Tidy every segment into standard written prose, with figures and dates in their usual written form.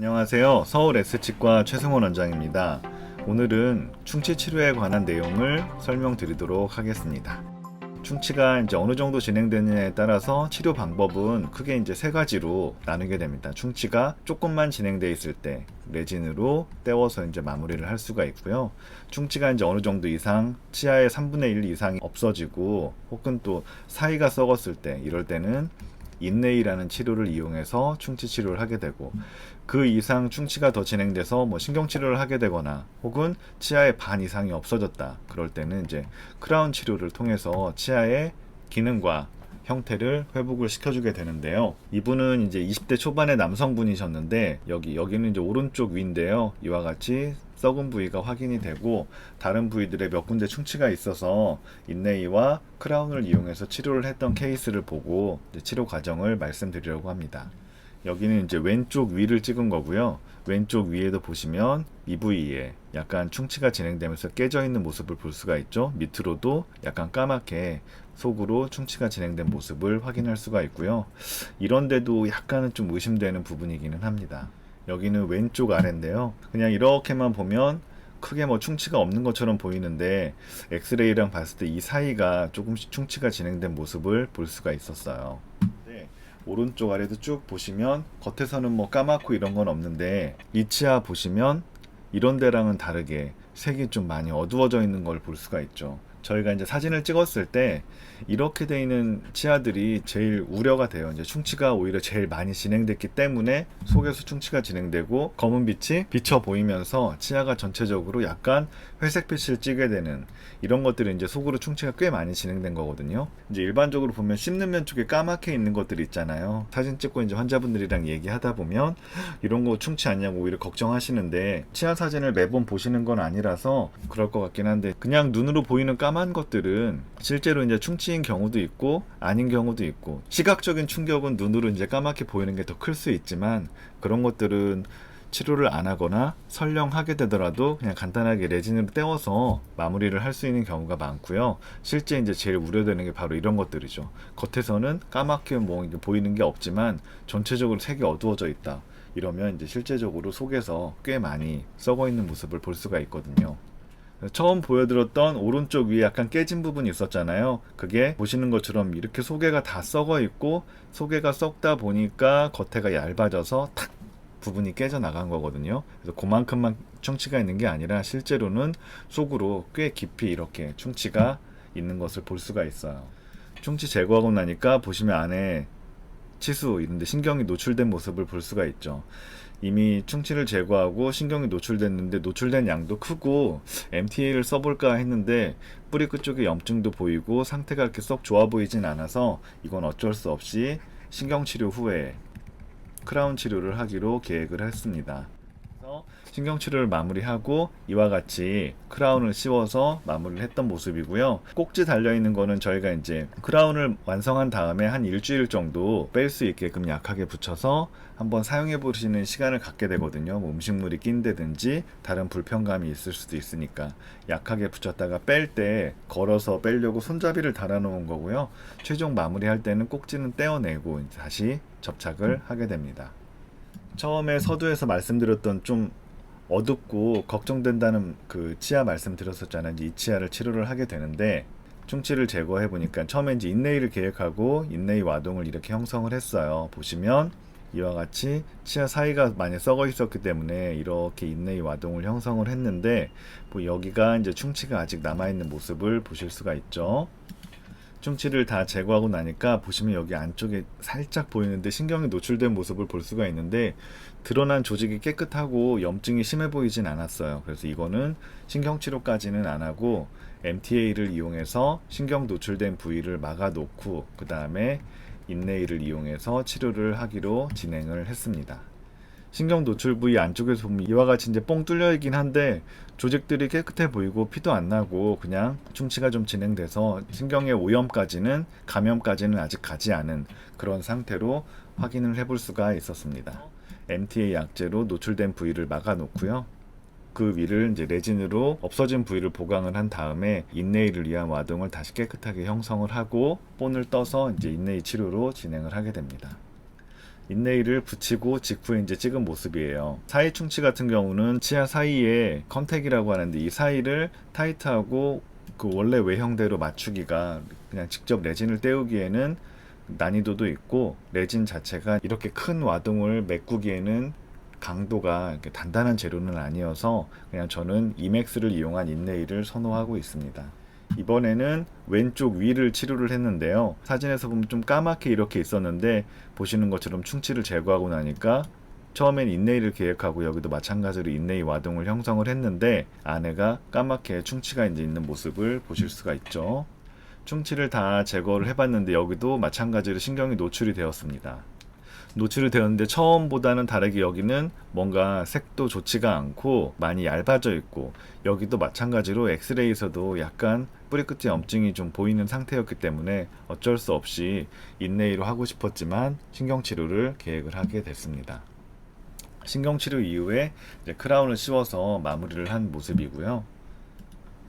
안녕하세요. 서울 S치과 최승원 원장입니다. 오늘은 충치 치료에 관한 내용을 설명드리도록 하겠습니다. 충치가 이제 어느 정도 진행되느냐에 따라서 치료 방법은 크게 이제 세 가지로 나누게 됩니다. 충치가 조금만 진행되어 있을 때 레진으로 떼워서 이제 마무리를 할 수가 있고요. 충치가 이제 어느 정도 이상 치아의 3분의 1 이상이 없어지고 혹은 또 사이가 썩었을 때 이럴 때는 인레이라는 치료를 이용해서 충치 치료를 하게 되고, 그 이상 충치가 더 진행돼서 뭐 신경 치료를 하게 되거나 혹은 치아의 반 이상이 없어졌다 그럴 때는 이제 크라운 치료를 통해서 치아의 기능과 형태를 회복을 시켜주게 되는데요. 이분은 이제 20대 초반의 남성분이셨는데 여기는 이제 오른쪽 위인데요. 이와 같이 썩은 부위가 확인이 되고 다른 부위들에 몇 군데 충치가 있어서 인레이와 크라운을 이용해서 치료를 했던 케이스를 보고 치료 과정을 말씀드리려고 합니다. 여기는 이제 왼쪽 위를 찍은 거고요. 왼쪽 위에도 보시면 이 부위에 약간 충치가 진행되면서 깨져 있는 모습을 볼 수가 있죠. 밑으로도 약간 까맣게 속으로 충치가 진행된 모습을 확인할 수가 있고요. 이런데도 약간은 좀 의심되는 부분이기는 합니다. 여기는 왼쪽 아래인데요. 그냥 이렇게만 보면 크게 뭐 충치가 없는 것처럼 보이는데 엑스레이랑 봤을 때 이 사이가 조금씩 충치가 진행된 모습을 볼 수가 있었어요. 오른쪽 아래도 쭉 보시면 겉에서는 뭐 까맣고 이런 건 없는데 이 치아 보시면 이런 데랑은 다르게 색이 좀 많이 어두워져 있는 걸 볼 수가 있죠. 저희가 이제 사진을 찍었을 때 이렇게 돼 있는 치아들이 제일 우려가 돼요. 이제 충치가 오히려 제일 많이 진행됐기 때문에 속에서 충치가 진행되고 검은 빛이 비쳐 보이면서 치아가 전체적으로 약간 회색빛을 찌게 되는 이런 것들이 이제 속으로 충치가 꽤 많이 진행된 거거든요. 이제 일반적으로 보면 씹는 면 쪽에 까맣게 있는 것들이 있잖아요. 사진 찍고 이제 환자분들이랑 얘기하다 보면 이런 거 충치 아니냐고 오히려 걱정하시는데 치아 사진을 매번 보시는 건 아니라서 그럴 것 같긴 한데, 그냥 눈으로 보이는 까만 것들은 실제로 이제 충치인 경우도 있고 아닌 경우도 있고, 시각적인 충격은 눈으로 이제 까맣게 보이는 게 더 클 수 있지만 그런 것들은 치료를 안 하거나 설령 하게 되더라도 그냥 간단하게 레진으로 떼워서 마무리를 할 수 있는 경우가 많고요. 실제 이제 제일 우려되는 게 바로 이런 것들이죠. 겉에서는 까맣게 뭐 보이는 게 없지만 전체적으로 색이 어두워져 있다. 이러면 이제 실제적으로 속에서 꽤 많이 썩어 있는 모습을 볼 수가 있거든요. 처음 보여드렸던 오른쪽 위에 약간 깨진 부분이 있었잖아요. 그게 보시는 것처럼 이렇게 소개가 다 썩어 있고, 소개가 썩다 보니까 겉에가 얇아져서 탁 부분이 깨져 나간 거거든요. 그래서 그만큼만 충치가 있는 게 아니라 실제로는 속으로 꽤 깊이 이렇게 충치가 있는 것을 볼 수가 있어요. 충치 제거하고 나니까 보시면 안에 치수 이런데 신경이 노출된 모습을 볼 수가 있죠. 이미 충치를 제거하고 신경이 노출됐는데 노출된 양도 크고 MTA를 써볼까 했는데 뿌리 끝쪽에 염증도 보이고 상태가 그렇게 썩 좋아 보이진 않아서 이건 어쩔 수 없이 신경치료 후에 크라운 치료를 하기로 계획을 했습니다. 그래서 신경치료를 마무리하고 이와 같이 크라운을 씌워서 마무리를 했던 모습이고요. 꼭지 달려있는 거는 저희가 이제 크라운을 완성한 다음에 한 일주일 정도 뺄 수 있게끔 약하게 붙여서 한번 사용해 보시는 시간을 갖게 되거든요. 뭐 음식물이 낀다든지 다른 불편감이 있을 수도 있으니까 약하게 붙였다가 뺄 때 걸어서 빼려고 손잡이를 달아 놓은 거고요. 최종 마무리할 때는 꼭지는 떼어내고 다시 접착을 하게 됩니다. 처음에 서두에서 말씀드렸던 좀 어둡고 걱정된다는 그 치아 말씀드렸었잖아요. 이 치아를 치료를 하게 되는데 충치를 제거해 보니까 처음에 이제 인레이를 계획하고 인레이 와동을 이렇게 형성을 했어요. 보시면 이와 같이 치아 사이가 많이 썩어 있었기 때문에 이렇게 인레이 와동을 형성을 했는데, 뭐 여기가 이제 충치가 아직 남아 있는 모습을 보실 수가 있죠. 충치를 다 제거하고 나니까 보시면 여기 안쪽에 살짝 보이는데 신경이 노출된 모습을 볼 수가 있는데 드러난 조직이 깨끗하고 염증이 심해 보이진 않았어요. 그래서 이거는 신경치료까지는 안 하고 MTA를 이용해서 신경 노출된 부위를 막아 놓고 그 다음에 인레이를 이용해서 치료를 하기로 진행을 했습니다. 신경 노출 부위 안쪽에서 보면 이와 같이 이제 뻥 뚫려 있긴 한데 조직들이 깨끗해 보이고 피도 안 나고 그냥 충치가 좀 진행돼서 신경의 오염까지는, 감염까지는 아직 가지 않은 그런 상태로 확인을 해볼 수가 있었습니다. MTA 약제로 노출된 부위를 막아 놓고요. 그 위를 이제 레진으로 없어진 부위를 보강을 한 다음에 인레이를 위한 와동을 다시 깨끗하게 형성을 하고 본을 떠서 이제 인레이 치료로 진행을 하게 됩니다. 인네일을 붙이고 직후에 이제 찍은 모습이에요. 사이 충치 같은 경우는 치아 사이에 컨택이라고 하는데 이 사이를 타이트하고 그 원래 외형대로 맞추기가 그냥 직접 레진을 떼우기에는 난이도도 있고 레진 자체가 이렇게 큰 와동을 메꾸기에는 강도가 이렇게 단단한 재료는 아니어서 그냥 저는 이맥스를 이용한 인네일을 선호하고 있습니다. 이번에는 왼쪽 위를 치료를 했는데요. 사진에서 보면 좀 까맣게 이렇게 있었는데 보시는 것처럼 충치를 제거하고 나니까 처음엔 인네일을 계획하고 여기도 마찬가지로 인네일 와동을 형성을 했는데 안에가 까맣게 충치가 이제 있는 모습을 보실 수가 있죠. 충치를 다 제거를 해봤는데 여기도 마찬가지로 신경이 노출이 되었습니다. 노출이 되었는데 처음보다는 다르게 여기는 뭔가 색도 좋지가 않고 많이 얇아져 있고 여기도 마찬가지로 엑스레이에서도 약간 뿌리 끝에 염증이 좀 보이는 상태였기 때문에 어쩔 수 없이 인네일로 하고 싶었지만 신경치료를 계획을 하게 됐습니다. 신경치료 이후에 이제 크라운을 씌워서 마무리를 한 모습이고요.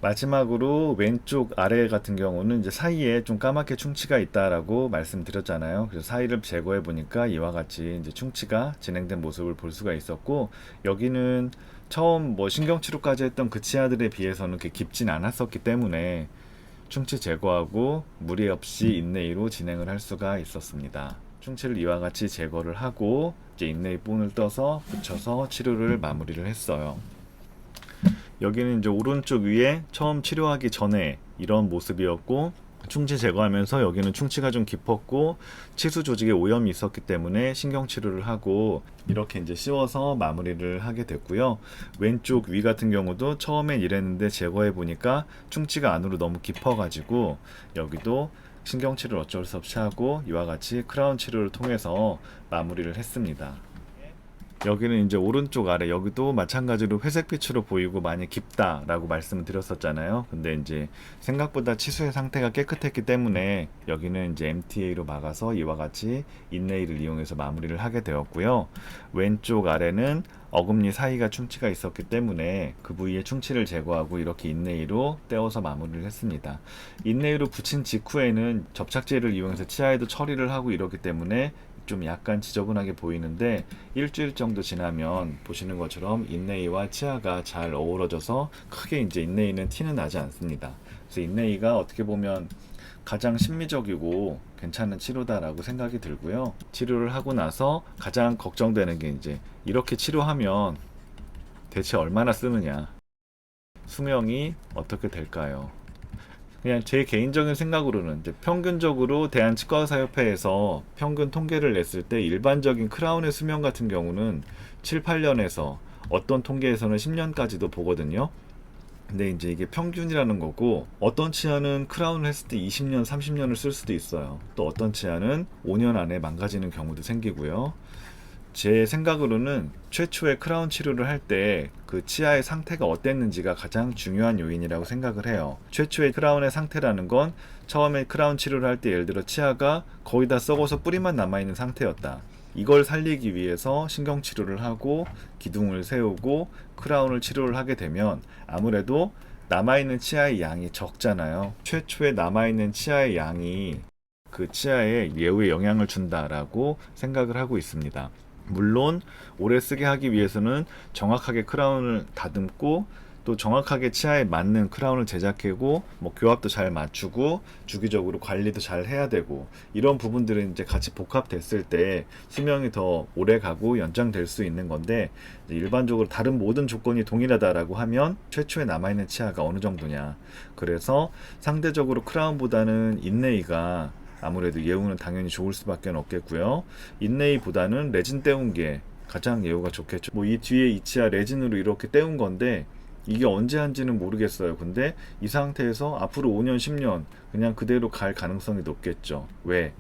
마지막으로 왼쪽 아래 같은 경우는 이제 사이에 좀 까맣게 충치가 있다라고 말씀드렸잖아요. 그래서 사이를 제거해 보니까 이와 같이 이제 충치가 진행된 모습을 볼 수가 있었고 여기는 처음 뭐 신경치료까지 했던 그 치아들에 비해서는 그렇게 깊진 않았었기 때문에 충치 제거하고 무리 없이 인네이로 진행을 할 수가 있었습니다. 충치를 이와 같이 제거를 하고 이제 인네이 본을 떠서 붙여서 치료를 마무리를 했어요. 여기는 이제 오른쪽 위에 처음 치료하기 전에 이런 모습이었고 충치 제거하면서 여기는 충치가 좀 깊었고 치수 조직에 오염이 있었기 때문에 신경 치료를 하고 이렇게 이제 씌워서 마무리를 하게 됐고요. 왼쪽 위 같은 경우도 처음엔 이랬는데 제거해 보니까 충치가 안으로 너무 깊어가지고 여기도 신경 치료를 어쩔 수 없이 하고 이와 같이 크라운 치료를 통해서 마무리를 했습니다. 여기는 이제 오른쪽 아래 여기도 마찬가지로 회색빛으로 보이고 많이 깊다라고 말씀을 드렸었잖아요. 근데 이제 생각보다 치수의 상태가 깨끗했기 때문에 여기는 이제 MTA로 막아서 이와 같이 인네일을 이용해서 마무리를 하게 되었고요. 왼쪽 아래는 어금니 사이가 충치가 있었기 때문에 그 부위의 충치를 제거하고 이렇게 인네일로 떼어서 마무리를 했습니다. 인네일로 붙인 직후에는 접착제를 이용해서 치아에도 처리를 하고 이렇기 때문에 좀 약간 지저분하게 보이는데 일주일 정도 지나면 보시는 것처럼 인네이와 치아가 잘 어우러져서 크게 이제 인네이는 티는 나지 않습니다. 그래서 인네이가 어떻게 보면 가장 심미적이고 괜찮은 치료다라고 생각이 들고요. 치료를 하고 나서 가장 걱정되는 게 이제 이렇게 치료하면 대체 얼마나 쓰느냐, 수명이 어떻게 될까요? 그냥 제 개인적인 생각으로는 이제 평균적으로 대한치과의사협회에서 평균 통계를 냈을 때 일반적인 크라운의 수명 같은 경우는 7, 8년에서 어떤 통계에서는 10년까지도 보거든요. 근데 이제 이게 평균이라는 거고 어떤 치아는 크라운을 했을 때 20년, 30년을 쓸 수도 있어요. 또 어떤 치아는 5년 안에 망가지는 경우도 생기고요. 제 생각으로는 최초의 크라운 치료를 할 때 그 치아의 상태가 어땠는지가 가장 중요한 요인이라고 생각을 해요. 최초의 크라운의 상태라는 건 처음에 크라운 치료를 할 때 예를 들어 치아가 거의 다 썩어서 뿌리만 남아있는 상태였다. 이걸 살리기 위해서 신경 치료를 하고 기둥을 세우고 크라운을 치료를 하게 되면 아무래도 남아있는 치아의 양이 적잖아요. 최초에 남아있는 치아의 양이 그 치아에 예후에 영향을 준다라고 생각을 하고 있습니다. 물론 오래 쓰게 하기 위해서는 정확하게 크라운을 다듬고 또 정확하게 치아에 맞는 크라운을 제작하고 뭐 교합도 잘 맞추고 주기적으로 관리도 잘 해야 되고 이런 부분들은 이제 같이 복합됐을 때 수명이 더 오래 가고 연장될 수 있는 건데 일반적으로 다른 모든 조건이 동일하다라고 하면 최초에 남아있는 치아가 어느 정도냐. 그래서 상대적으로 크라운보다는 인네이가 아무래도 예후는 당연히 좋을 수밖에 없겠고요. 인네이보다는 레진 떼운 게 가장 예후가 좋겠죠. 뭐 이 뒤에 이 치아 레진으로 이렇게 떼운 건데 이게 언제 한지는 모르겠어요. 근데 이 상태에서 앞으로 5년, 10년 그냥 그대로 갈 가능성이 높겠죠. 왜?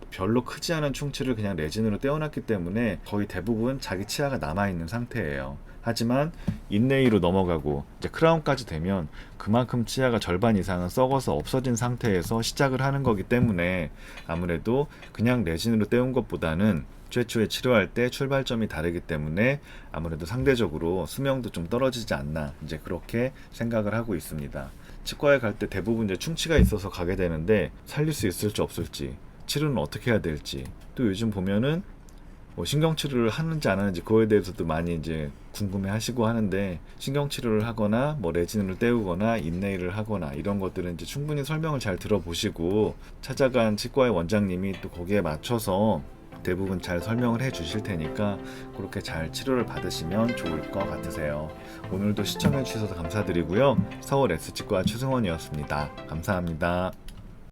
별로 크지 않은 충치를 그냥 레진으로 떼어놨기 때문에 거의 대부분 자기 치아가 남아있는 상태예요. 하지만 인네이로 넘어가고 이제 크라운까지 되면 그만큼 치아가 절반 이상은 썩어서 없어진 상태에서 시작을 하는 거기 때문에 아무래도 그냥 레진으로 떼운 것보다는 최초에 치료할 때 출발점이 다르기 때문에 아무래도 상대적으로 수명도 좀 떨어지지 않나 이제 그렇게 생각을 하고 있습니다. 치과에 갈 때 대부분 이제 충치가 있어서 가게 되는데 살릴 수 있을지 없을지 치료는 어떻게 해야 될지 또 요즘 보면은 뭐 신경치료를 하는지 안 하는지 그거에 대해서도 많이 이제 궁금해하시고 하는데, 신경치료를 하거나 뭐 레진을 떼우거나 인네일을 하거나 이런 것들은 이제 충분히 설명을 잘 들어보시고 찾아간 치과의 원장님이 또 거기에 맞춰서 대부분 잘 설명을 해 주실 테니까 그렇게 잘 치료를 받으시면 좋을 것 같으세요. 오늘도 시청해 주셔서 감사드리고요. 서울 S치과 최승원이었습니다. 감사합니다.